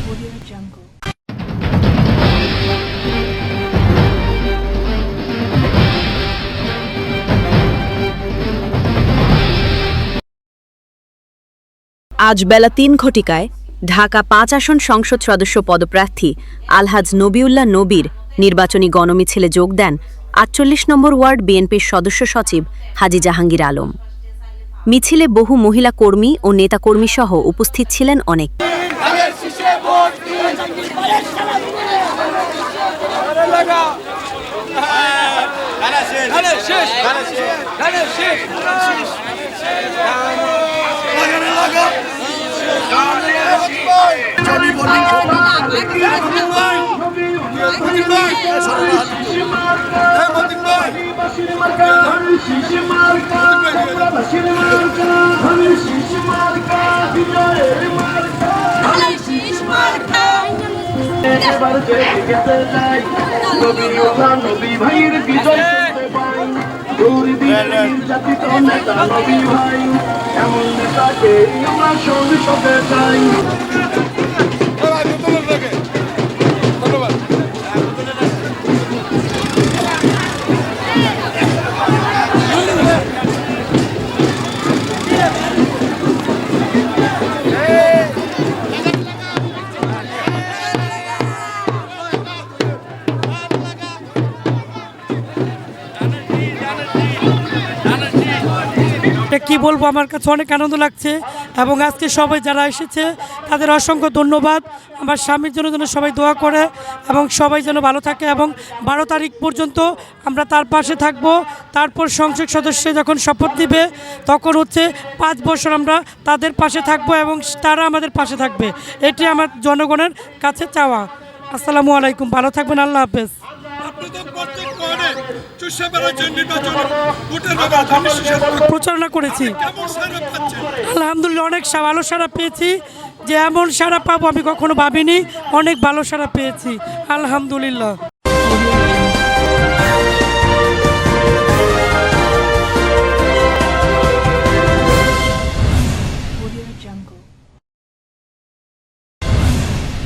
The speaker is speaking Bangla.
Audio Jungle. আজ বেলা ৩ ঘটিকায় ঢাকা ৫ আসন সংসদ সদস্য পদপ্রার্থী আলহাজ নবিউল্লাহ নবীর নির্বাচনী গণমিছিলে যোগ দেন ৪৮ নম্বর ওয়ার্ড বিএনপির সদস্য সচিব হাজী জাহাঙ্গীর আলম। মিছিলে বহু মহিলা কর্মী ও নেতাকর্মী সহ উপস্থিত ছিলেন অনেক। নবী ভাইয়ের বিজয় জাতিত নেতা নবী ভাই এমন নেতাকে আমরা সংসদে চাই। কি বলবো, আমার কাছে অনেক আনন্দ লাগছে এবং আজকে সবাই যারা এসেছে তাদের অসংখ্য ধন্যবাদ। আমার স্বামীর জন্য যেন সবাই দোয়া করে এবং সবাই যেন ভালো থাকে এবং ১২ তারিখ পর্যন্ত আমরা তার পাশে থাকব। তারপর সংসদ সদস্য যখন শপথ দিবে তখন হচ্ছে ৫ বছর আমরা তাদের পাশে থাকব এবং তারা আমাদের পাশে থাকবে। এটি আমার জনগণের কাছে চাওয়া। আসসালামু আলাইকুম, ভালো থাকবেন, আল্লাহ হাফেজ। প্রচারণা করেছি, আলহামদুলিল্লাহ অনেক ভালো সাড়া পেয়েছি। যে এমন সাড়া পাবো আমি কখনো ভাবিনি, অনেক ভালো সাড়া পেয়েছি আলহামদুলিল্লাহ।